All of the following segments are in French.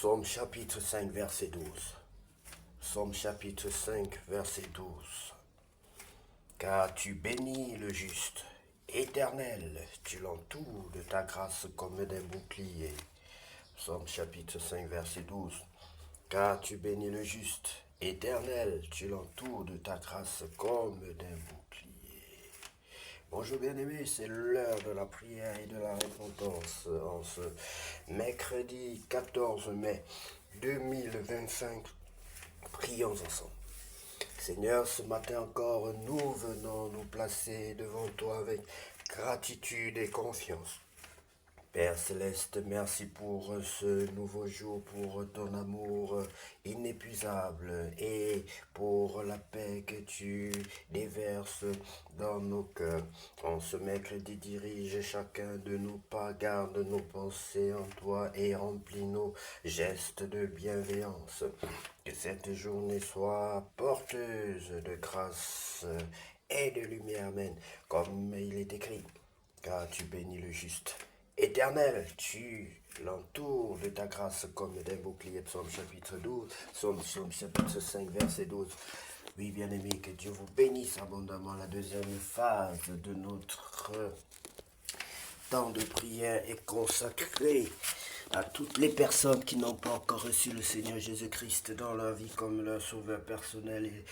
Psaume chapitre 5, verset 12. Psaume chapitre 5, verset 12. Car tu bénis le juste, Éternel, tu l'entoures de ta grâce comme d'un bouclier. Psaume chapitre 5, verset 12. Car tu bénis le juste, Éternel, tu l'entoures de ta grâce comme d'un bouclier. Bonjour bien-aimés, c'est l'heure de la prière et de la repentance en ce mercredi 14 mai 2025. Prions ensemble. Seigneur, ce matin encore, nous venons nous placer devant toi avec gratitude et confiance. Père Céleste, merci pour ce nouveau jour, pour ton amour inépuisable et pour la paix que tu déverses dans nos cœurs. En ce mercredi, dirige chacun de nos pas, garde nos pensées en toi et remplis nos gestes de bienveillance. Que cette journée soit porteuse de grâce et de lumière, amen, comme il est écrit, car tu bénis le juste. Éternel, tu l'entoures de ta grâce comme d'un bouclier. Psaume chapitre 12, Psaume chapitre 5, verset 12. Oui, bien-aimé, que Dieu vous bénisse abondamment. La deuxième phase de notre temps de prière est consacrée à toutes les personnes qui n'ont pas encore reçu le Seigneur Jésus-Christ dans leur vie comme leur sauveur personnel et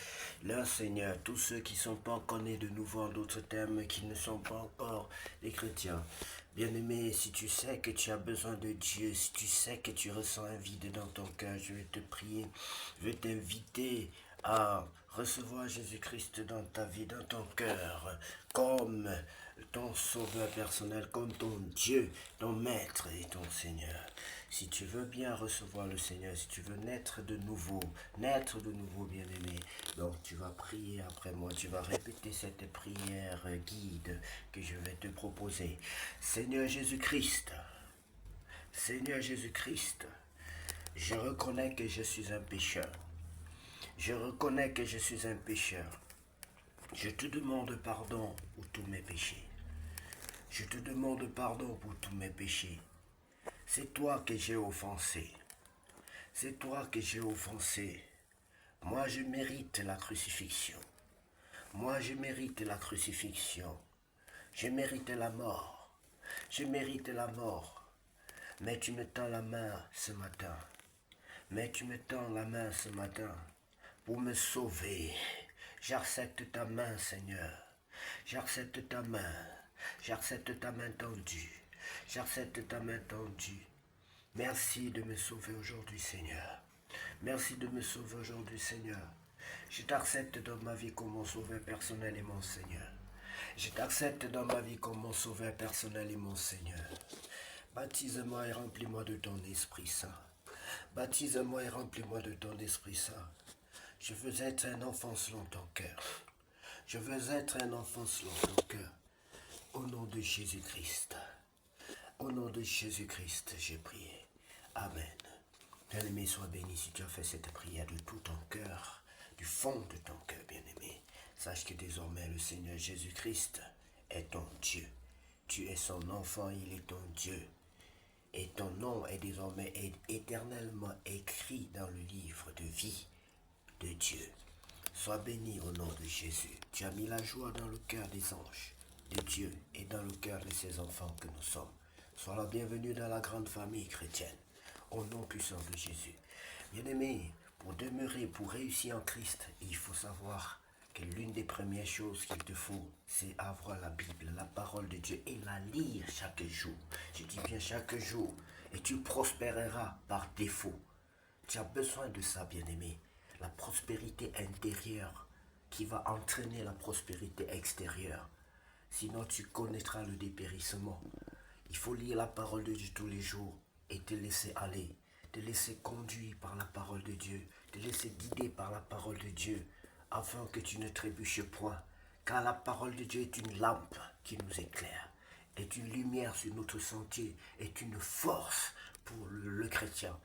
leur Seigneur. Tous ceux qui ne sont pas encore nés de nouveau, en d'autres termes, qui ne sont pas encore des chrétiens. Bien-aimé, si tu sais que tu as besoin de Dieu, si tu sais que tu ressens un vide dans ton cœur, je vais te prier, je vais t'inviter à recevoir Jésus-Christ dans ta vie, dans ton cœur, comme ton sauveur personnel, comme ton Dieu, ton maître et ton Seigneur. Si tu veux bien recevoir le Seigneur, si tu veux naître de nouveau, bien-aimé, donc tu vas prier après moi, tu vas répéter cette prière guide que je vais te proposer. Seigneur Jésus-Christ, je reconnais que je suis un pécheur. Je reconnais que je suis un pécheur. Je te demande pardon pour tous mes péchés. Je te demande pardon pour tous mes péchés. C'est toi que j'ai offensé. C'est toi que j'ai offensé. Moi, je mérite la crucifixion. Moi, je mérite la crucifixion. Je mérite la mort. Je mérite la mort. Mais tu me tends la main ce matin. Mais tu me tends la main ce matin pour me sauver. J'accepte ta main, Seigneur. J'accepte ta main. J'accepte ta main tendue. J'accepte ta main tendue. Merci de me sauver aujourd'hui, Seigneur. Merci de me sauver aujourd'hui, Seigneur. Je t'accepte dans ma vie comme mon sauveur personnel et mon Seigneur. Je t'accepte dans ma vie comme mon sauveur personnel et mon Seigneur. Baptise-moi et remplis-moi de ton Esprit Saint. Baptise-moi et remplis-moi de ton Esprit Saint. Je veux être un enfant selon ton cœur. Je veux être un enfant selon ton cœur. Au nom de Jésus-Christ. Au nom de Jésus-Christ, j'ai prié. Amen. Bien-aimé, sois béni si tu as fait cette prière de tout ton cœur, du fond de ton cœur, bien-aimé. Sache que désormais le Seigneur Jésus-Christ est ton Dieu. Tu es son enfant, il est ton Dieu. Et ton nom est désormais éternellement écrit dans le livre de vie de Dieu. Sois béni au nom de Jésus. Tu as mis la joie dans le cœur des anges de Dieu et dans le cœur de ses enfants que nous sommes. Sois la bienvenue dans la grande famille chrétienne. Au nom puissant de Jésus. Bien-aimé, pour demeurer, pour réussir en Christ, il faut savoir que l'une des premières choses qu'il te faut, c'est avoir la Bible, la parole de Dieu, et la lire chaque jour. Je dis bien chaque jour. Et tu prospéreras par défaut. Tu as besoin de ça, bien-aimé. La prospérité intérieure qui va entraîner la prospérité extérieure. Sinon, tu connaîtras le dépérissement. Il faut lire la parole de Dieu tous les jours et te laisser aller, te laisser conduire par la parole de Dieu, te laisser guider par la parole de Dieu, afin que tu ne trébuches point. Car la parole de Dieu est une lampe qui nous éclaire, est une lumière sur notre sentier, est une force pour le chrétien.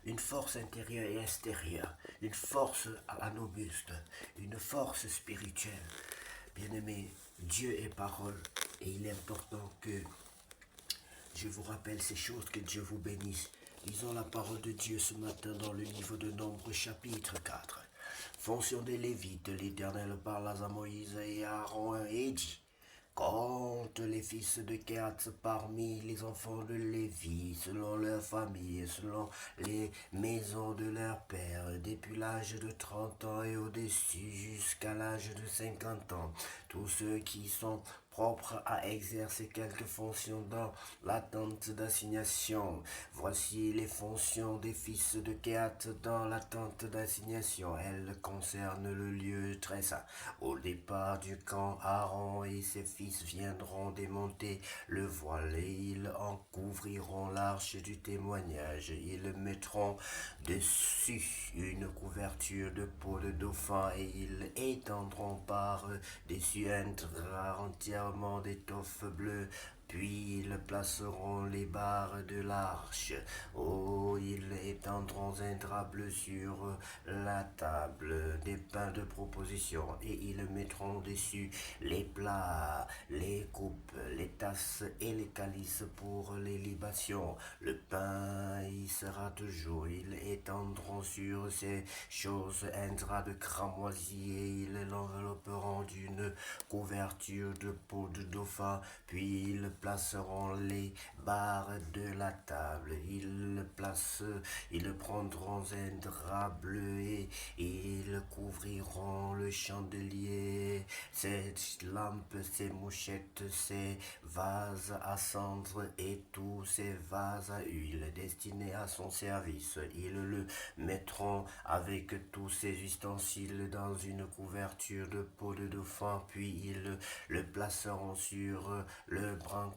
Une force intérieure et extérieure, une force à nos bustes, une force spirituelle. Bien-aimé, Dieu est parole et il est important que je vous rappelle ces choses, que Dieu vous bénisse. Lisons la parole de Dieu ce matin dans le livre de Nombre chapitre 4. Fonction des Lévites, l'Éternel parla à Moïse et à Aaron et dit: compte les fils de Kehatz parmi les enfants de Lévi, selon leur famille, selon les maisons de leur père, depuis l'âge de 30 ans et au-dessus jusqu'à l'âge de 50 ans, tous ceux qui sont propres à exercer quelque fonction dans la tente d'assignation. Voici les fonctions des fils de Kehatz dans la tente d'assignation. Elles concernent le lieu très saint. Au départ du camp, Aaron et ses fils viendront démonter le voile et ils en couvriront l'arche du témoignage. Ils mettront dessus une couverture de peau de dauphin et ils étendront par-dessus un drap entièrement d'étoffe bleue. Puis ils placeront les barres de l'arche. Oh, ils étendront un drap bleu sur la table des pains de proposition et ils mettront dessus les plats, les coupes, les tasses et les calices pour les libations. Le pain y sera toujours. Ils étendront sur ces choses un drap de cramoisi et ils l'envelopperont d'une couverture de peau de dauphin. Puis ils placeront les barres de la table. Ils prendront un drap bleu et ils couvriront le chandelier, ses lampes, ses mouchettes, ses vases à cendre et tous ses vases à huile destinés à son service. Ils le mettront avec tous ses ustensiles dans une couverture de peau de dauphin, puis ils le placeront sur le brancard.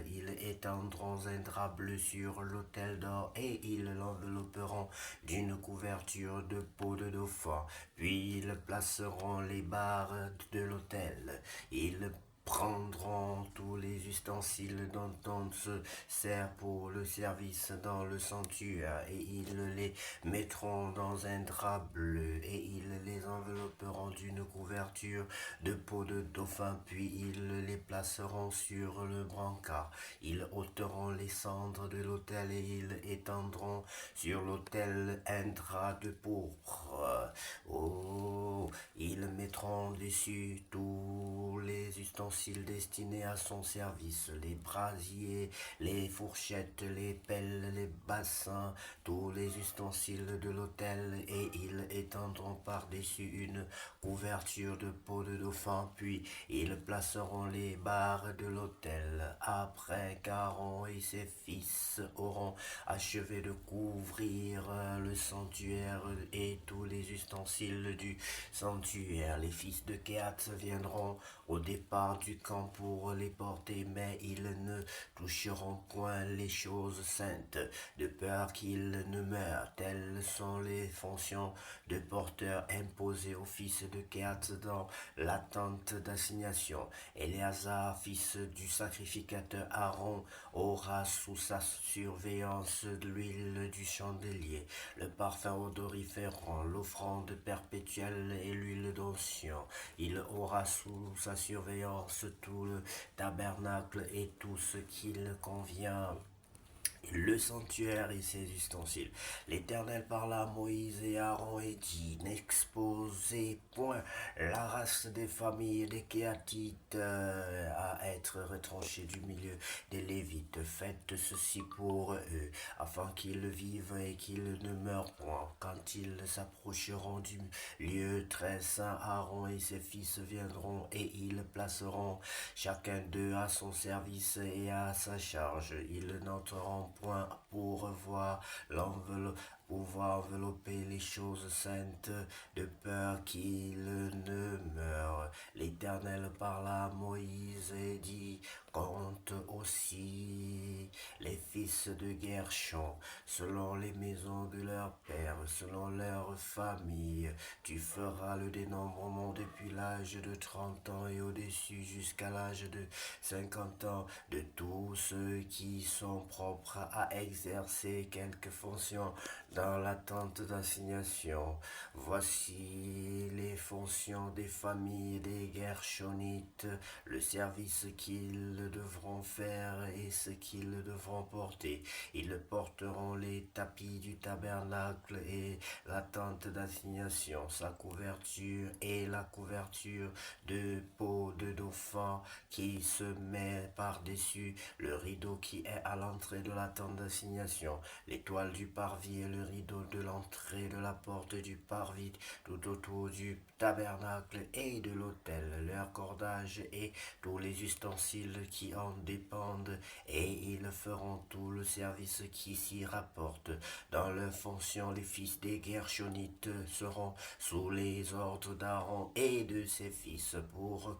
Ils étendront un drap bleu sur l'autel d'or et ils l'envelopperont d'une couverture de peau de dauphin. Puis ils placeront les barres de l'autel. Ils prendront tous les ustensiles dont on se sert pour le service dans le sanctuaire et ils les mettront dans un drap bleu et ils les envelopperont d'une couverture de peau de dauphin, puis ils les placeront sur le brancard. Ils ôteront les cendres de l'autel et ils étendront sur l'autel un drap de pourpre. Oh, ils mettront dessus tous les ustensiles destinés à son service, les brasiers, les fourchettes, les pelles, les bassins, tous les ustensiles de l'autel, et ils étendront par-dessus une couverture de peau de dauphin, puis ils placeront les barres de l'autel. Après qu'Aaron et ses fils auront achevé de couvrir le sanctuaire et tous les ustensiles du sanctuaire, les fils de Kehatz viendront au départ du camp pour les porter, mais ils ne toucheront point les choses saintes, de peur qu'ils ne meurent. Telles sont les fonctions de porteurs imposées aux fils de Kehatz dans la tente d'assignation. Éléazar, fils du sacrificateur Aaron, aura sous sa surveillance de l'huile du chandelier, le parfum odoriférant, l'offrande perpétuelle et l'huile d'onction. Il aura sous sa surveillance tout le tabernacle et tout ce qu'il convient, le sanctuaire et ses ustensiles. L'Éternel parla à Moïse et à Aaron et dit: n'exposez point la race des familles des Kéatites à être retranchée du milieu des Lévites. Faites ceci pour eux, afin qu'ils vivent et qu'ils ne meurent point. Quand ils s'approcheront du lieu très saint, Aaron et ses fils viendront et ils placeront chacun d'eux à son service et à sa charge. Ils n'entreront point pour pouvoir envelopper les choses saintes, de peur qu'ils ne meurent. L'Éternel parla à Moïse et dit: compte aussi les fils de Guershon, selon les maisons de leurs pères, selon leurs familles. Tu feras le dénombrement depuis l'âge de 30 ans et au-dessus jusqu'à l'âge de 50 ans de tous ceux qui sont propres à exercer quelque fonction dans l'attente d'assignation. Voici les fonctions des familles des Gershonites, le service qu'ils devront faire et ce qu'ils devront porter. Ils porteront les tapis du tabernacle et la tente d'assignation, sa couverture et la couverture de peau de dauphin qui se met par-dessus le rideau qui est à l'entrée de la tente d'assignation, l'étoile du parvis et le rideau de l'entrée de la porte du parvis tout autour du tabernacle et de l'autel, leur cordage et tous les ustensiles qui en dépendent, et ils feront tout le service qui s'y rapporte. Dans leur fonction, les fils des Gershonites seront sous les ordres d'Aaron et de ses fils pour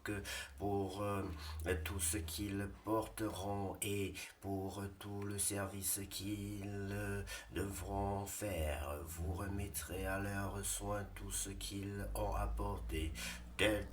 tout ce qu'ils porteront et pour tout le service qu'ils devront faire. Vous remettrez à leur soin tout ce qu'ils ont apporté.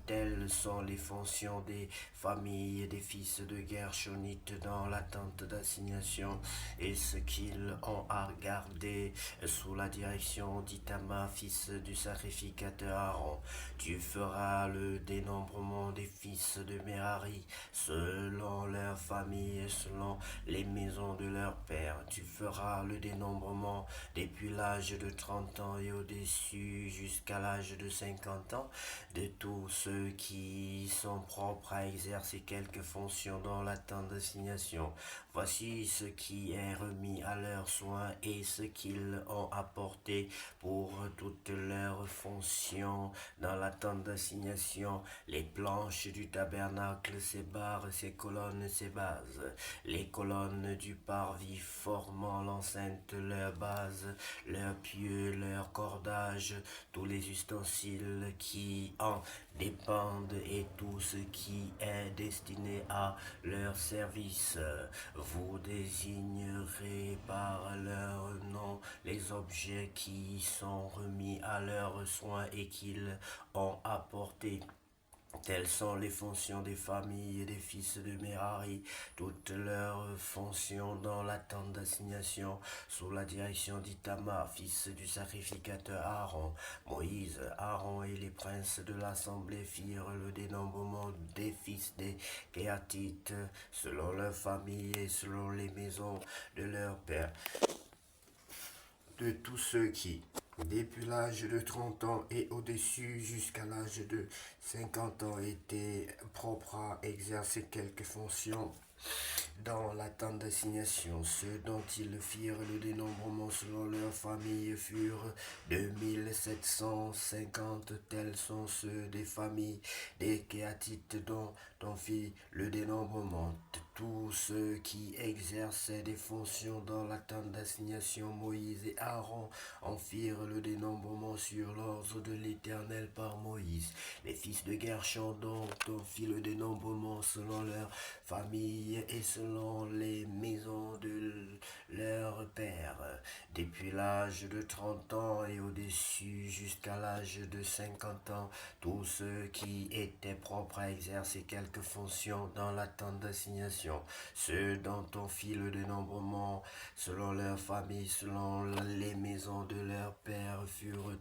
Telles sont les fonctions des familles des fils de Gershonites dans l'attente d'assignation et ce qu'ils ont à garder sous la direction d'Itama, fils du sacrificateur Aaron. Tu feras le dénombrement des fils de Merari selon leur famille et selon les maisons de leur père. Tu feras le dénombrement depuis l'âge de 30 ans et au-dessus jusqu'à l'âge de 50 ans de tous ceux qui sont propres à exercer quelque fonction dans l'attente d'assignation. Voici ce qui est remis à leurs soins et ce qu'ils ont apporté pour toutes leurs fonctions dans l'attente d'assignation: les planches du tabernacle, ses barres, ses colonnes, ses bases, les colonnes du parvis formant l'enceinte, leurs bases, leurs pieux, leurs cordages, tous les ustensiles qui en dépendent et tout ce qui est destiné à leur service. Vous désignerez par leur nom les objets qui sont remis à leurs soins et qu'ils ont apportés. Telles sont les fonctions des familles et des fils de Merari, toutes leurs fonctions dans l'attente d'assignation, sous la direction d'Itama, fils du sacrificateur Aaron. Moïse, Aaron et les princes de l'assemblée firent le dénombrement des fils des Kéatites, selon leurs familles et selon les maisons de leurs pères, de tous ceux qui, depuis l'âge de 30 ans et au-dessus jusqu'à l'âge de 50 ans, étaient propres à exercer quelque fonction dans l'attente d'assignation. Ceux dont ils firent le dénombrement selon leur famille furent 2750. Tels sont ceux des familles des Kéatites dont on fit le dénombrement. Tous ceux qui exerçaient des fonctions dans l'attente d'assignation, Moïse et Aaron en firent le dénombrement sur l'ordre de l'Éternel par Moïse. Les fils de Gershon dont on fit le dénombrement selon leur famille et selon les maisons de leur père, depuis l'âge de 30 ans et au-dessus jusqu'à l'âge de 50 ans, tous ceux qui étaient propres à exercer quelque fonction dans l'attente d'assignation, ceux dont on fit le dénombrement selon leur famille, selon les maisons de leur père, furent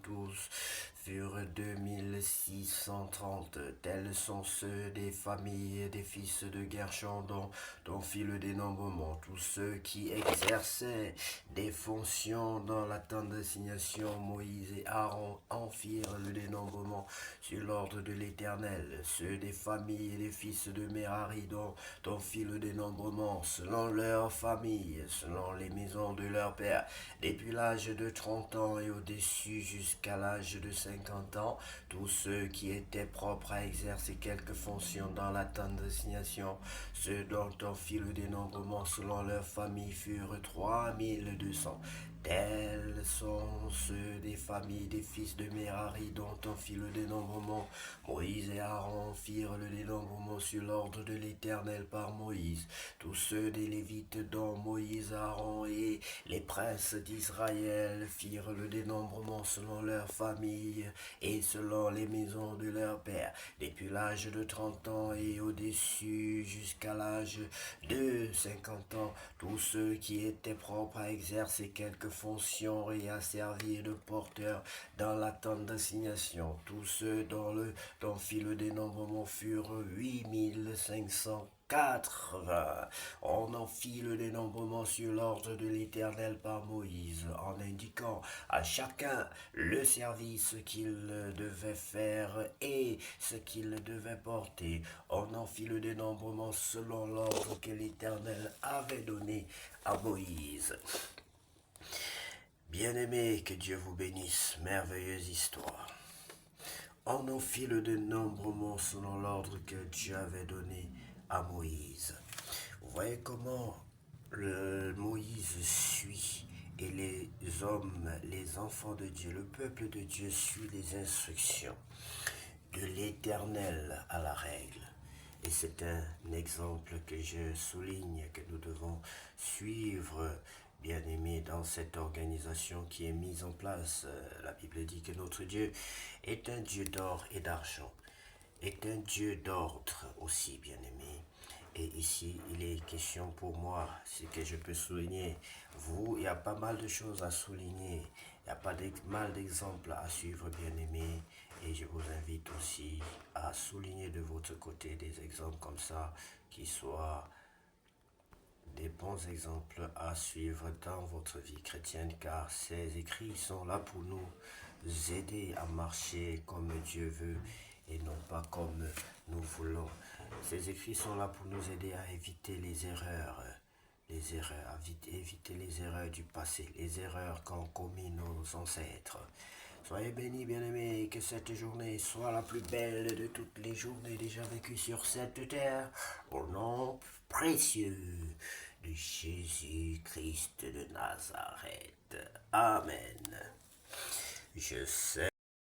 2630. Tels sont ceux des familles des fils de Gershon dont on fit le dénombrement. Tous ceux qui exerçaient des fonctions dans l'attente d'assignation, Moïse et Aaron en firent le dénombrement sur l'ordre de l'Éternel. Ceux des familles des fils de Merari dont on fit le dénombrement selon leur famille, selon les maisons de leur père, depuis l'âge de 30 ans et au-dessus jusqu'à l'âge de 50 ans, tous ceux qui étaient propres à exercer quelque fonction dans l'attente d'assignation, ceux dont on fit le dénombrement selon leur famille furent 3200. Tels sont ceux des familles des fils de Merari dont on fit le dénombrement. Moïse et Aaron firent le dénombrement sur l'ordre de l'Éternel par Moïse. Tous ceux des Lévites dont Moïse, Aaron et les princes d'Israël firent le dénombrement selon leur famille et selon les maisons de leur père, depuis l'âge de 30 ans et au-dessus jusqu'à l'âge de 50 ans, tous ceux qui étaient propres à exercer quelque fonction et à servir de porteur dans l'attente d'assignation. Tous ceux dont fit le dénombrement furent 8580. On en fit le dénombrement sur l'ordre de l'Éternel par Moïse, en indiquant à chacun le service qu'il devait faire et ce qu'il devait porter. On en fit le dénombrement selon l'ordre que l'Éternel avait donné à Moïse. Bien-aimés, que Dieu vous bénisse, merveilleuse histoire. On en fit le dénombrement selon l'ordre que Dieu avait donné à Moïse. Vous voyez comment Moïse suit et les hommes, les enfants de Dieu, le peuple de Dieu suit les instructions de l'Éternel à la règle. Et c'est un exemple que je souligne, que nous devons suivre, bien-aimés, dans cette organisation qui est mise en place. La Bible dit que notre Dieu est un Dieu d'or et d'argent, est un Dieu d'ordre aussi, bien-aimés. Et ici, il est question pour moi, ce que je peux souligner. Vous, il y a pas mal de choses à souligner. Il n'y a pas mal d'exemples à suivre, bien-aimés. Et je vous invite aussi à souligner de votre côté des exemples comme ça, qui soient des bons exemples à suivre dans votre vie chrétienne, car ces écrits sont là pour nous aider à marcher comme Dieu veut et non pas comme nous voulons. Ces écrits sont là pour nous aider à éviter les erreurs, éviter les erreurs du passé, les erreurs qu'ont commis nos ancêtres. Soyez bénis, bien-aimés, que cette journée soit la plus belle de toutes les journées déjà vécues sur cette terre, au nom précieux de Jésus-Christ de Nazareth. Amen. Je sais